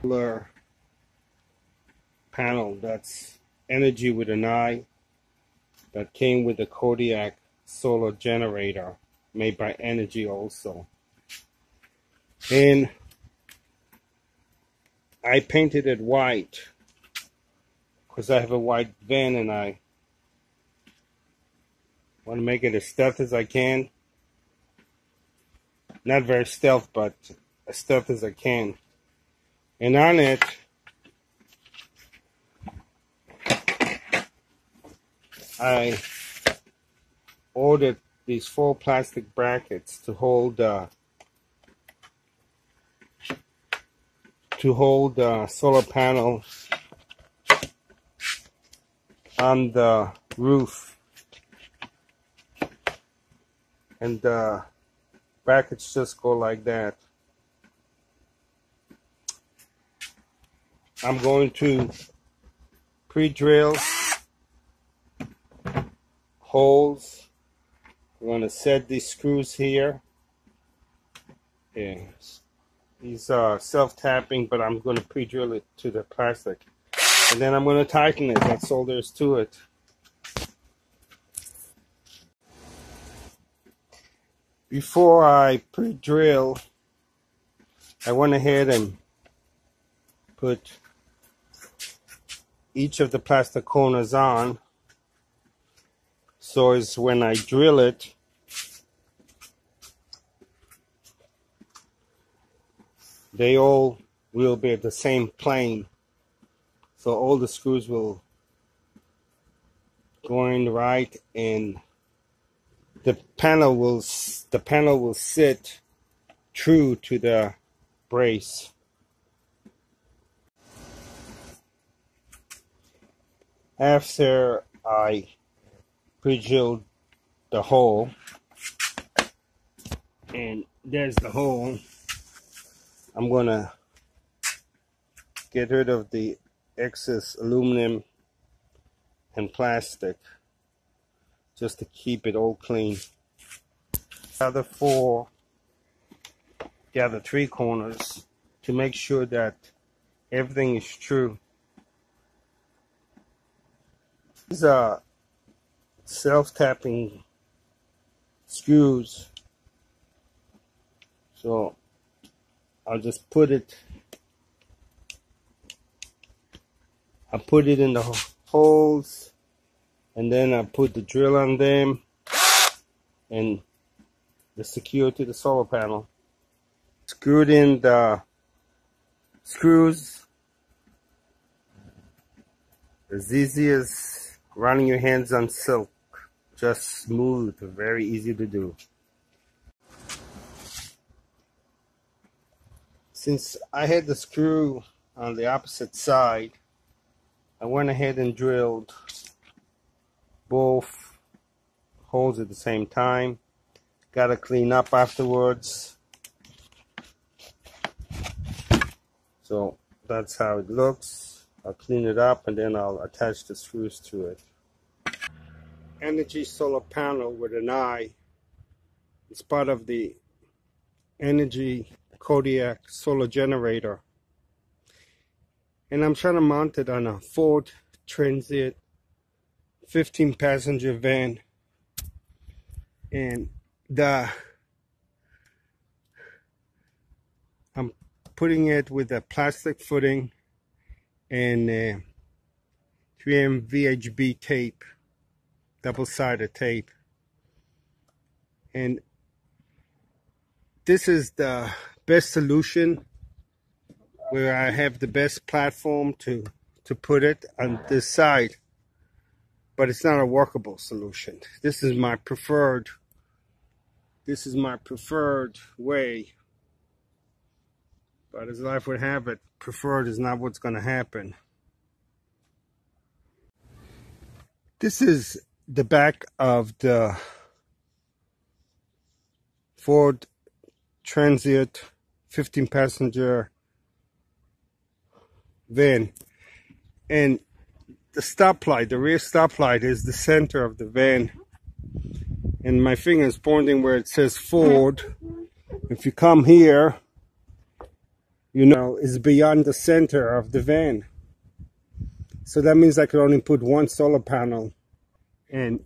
solar panel. That's energy with an I, that came with the Kodiak solar generator made by Energy also. And I painted it white because I have a white van and I want to make it as stealth as I can. Not very stealth, but as stealth as I can. And on it, I ordered these 4 plastic brackets to hold solar panel on the roof, and the brackets just go like that. I'm going to pre-drill holes. I'm going to set these screws here. Yes. These are self-tapping, but I'm going to pre-drill it to the plastic. And then I'm going to tighten it. That's all there is to it. Before I pre-drill, I went ahead and put each of the plastic corners on. So as when I drill it, they all will be at the same plane. So all the screws will go in right, and the panel will sit true to the brace. After I pre-drilled the hole, and there's the hole, I'm gonna get rid of the excess aluminum and plastic just to keep it all clean. The other 4, the other 3 corners, to make sure that everything is true. These are self-tapping screws, so I'll just put it in the holes, and then I put the drill on them and the secure to the solar panel. Screwed in the screws as easy as running your hands on silk. Just smooth, very easy to do. Since I had the screw on the opposite side, I went ahead and drilled both holes at the same time. Got to clean up afterwards. So that's how it looks. I'll clean it up and then I'll attach the screws to it. Energy Solar Panel with an I. It's part of the Energy Kodiak solar generator. And I'm trying to mount it on a Ford Transit 15-passenger van. And I'm putting it with a plastic footing and 3M VHB tape, double-sided tape. And this is the best solution, where I have the best platform to put it on this side, but it's not a workable solution. This is my preferred way, but as life would have it, preferred is not what's going to happen. This is the back of the Ford Transit 15-passenger van, and the stoplight, the rear stoplight, is the center of the van, and my finger is pointing where it says Ford. If you come here, is beyond the center of the van. So that means I could only put one solar panel, and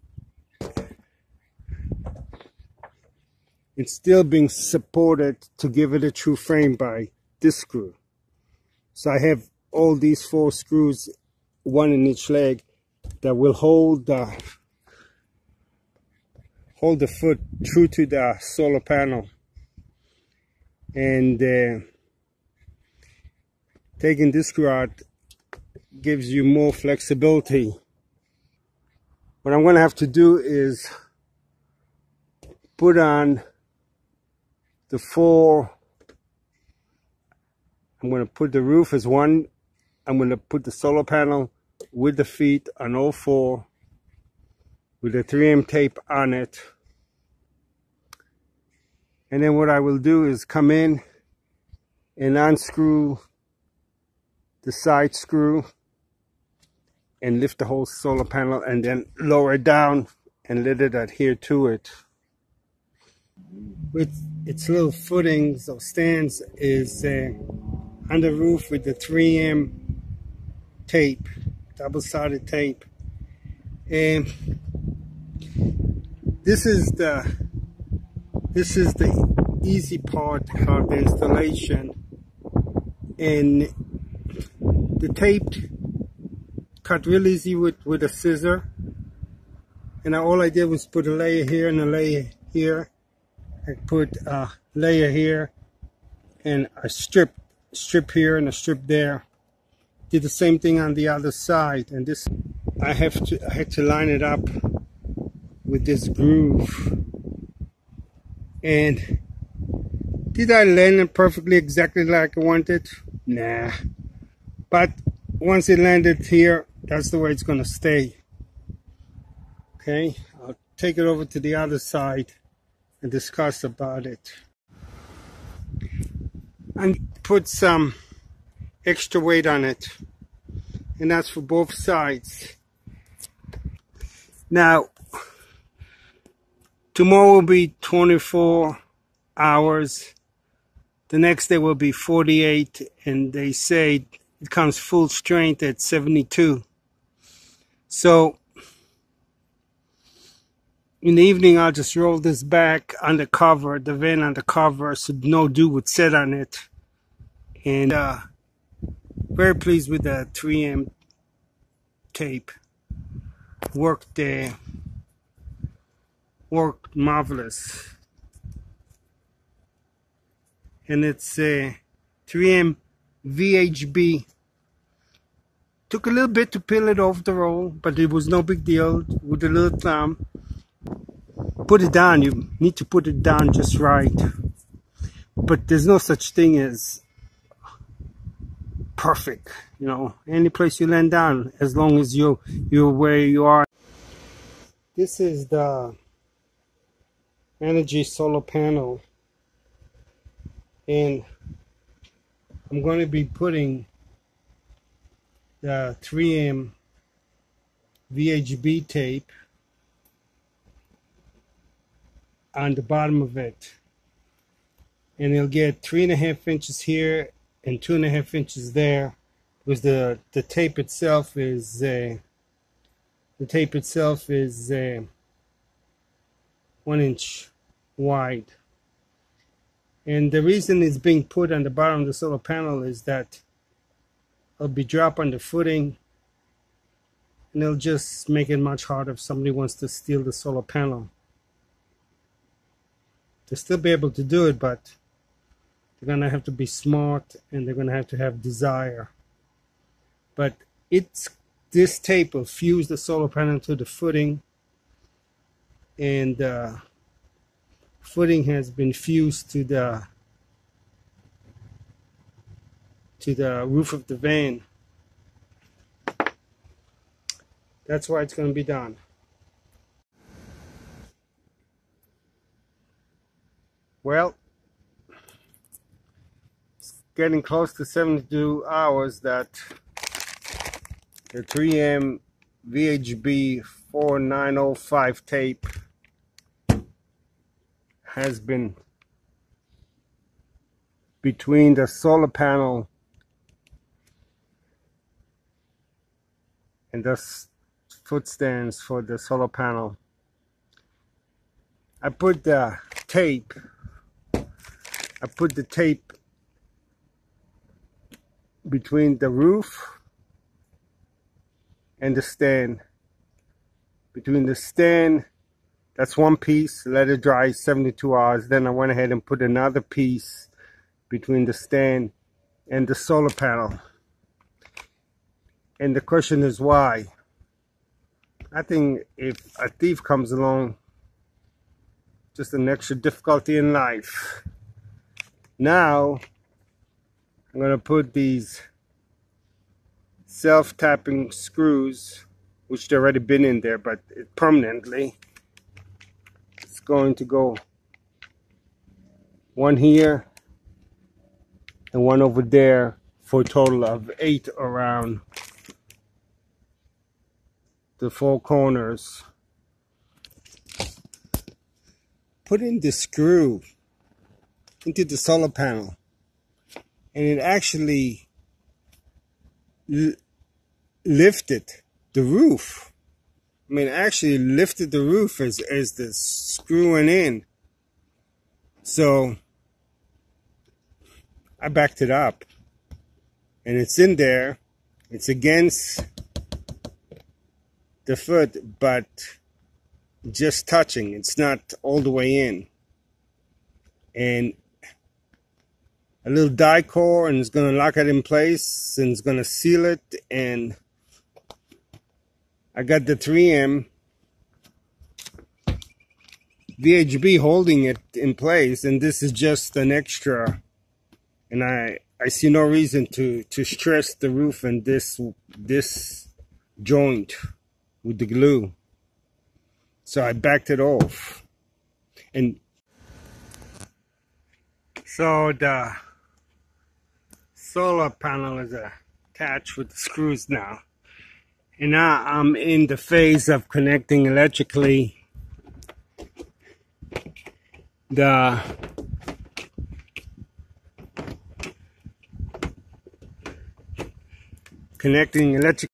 it's still being supported to give it a true frame by this screw. So I have all these 4 screws, one in each leg, that will hold the foot true to the solar panel. And taking this screw out gives you more flexibility. What I'm going to have to do is put on the 4. I'm going to put the roof as one. I'm going to put the solar panel with the feet on all 4 with the 3M tape on it. And then what I will do is come in and unscrew the side screw and lift the whole solar panel, and then lower it down and let it adhere to it. With its little footings or stands is on the roof with the 3M tape, double-sided tape. And this is the easy part of the installation. And the tape cut real easy with a scissor, and all I did was put a layer here and a layer here. I put a layer here and a strip here and a strip there. Did the same thing on the other side, and this I had to line it up with this groove. And did I land it perfectly exactly like I wanted? Nah. But once it landed here, that's the way it's going to stay. Okay, I'll take it over to the other side and discuss about it. And put some extra weight on it. And that's for both sides. Now, tomorrow will be 24 hours. The next day will be 48, and they say it comes full strength at 72. So in the evening, I'll just roll this back on the cover, the van on the cover, so no dew would set on it. And very pleased with the 3M tape. Worked marvelous. And it's 3M VHB. Took a little bit to peel it off the roll, but it was no big deal. With a little thumb, put it down. You need to put it down just right. But there's no such thing as perfect. You know, any place you land down, as long as you're where you are. This is the Inergy Solar Panel, and I'm going to be putting the 3M VHB tape on the bottom of it, and it'll get 3.5 inches here and 2.5 inches there, because the tape itself is 1 inch wide. And the reason it's being put on the bottom of the solar panel is that it'll be dropped on the footing, and it'll just make it much harder if somebody wants to steal the solar panel. They'll still be able to do it, but they're going to have to be smart, and they're going to have desire. But this tape will fuse the solar panel to the footing, and the footing has been fused to the roof of the van. That's why it's going to be done. Well, it's getting close to 72 hours that the 3M VHB 4905 tape has been between the solar panel and the foot stands for the solar panel. I put the tape between the roof and the stand. Between the stand, that's one piece, let it dry 72 hours. Then I went ahead and put another piece between the stand and the solar panel. And the question is why? I think if a thief comes along, just an extra difficulty in life. Now, I'm going to put these self-tapping screws, which they've already been in there, but permanently. It's going to go one here and one over there for a total of 8 around the 4 corners. Put in the screw into the solar panel, and it actually lifted the roof. I mean, actually lifted the roof as the screw went in. So I backed it up, and it's in there. It's against the foot, but just touching. It's not all the way in. And a little die core, and it's going to lock it in place, and it's going to seal it. And I got the 3M VHB holding it in place, and this is just an extra. And I see no reason to stress the roof and this joint with the glue. So I backed it off. And so the solar panel is attached with the screws now. And now I'm in the phase of connecting electrically the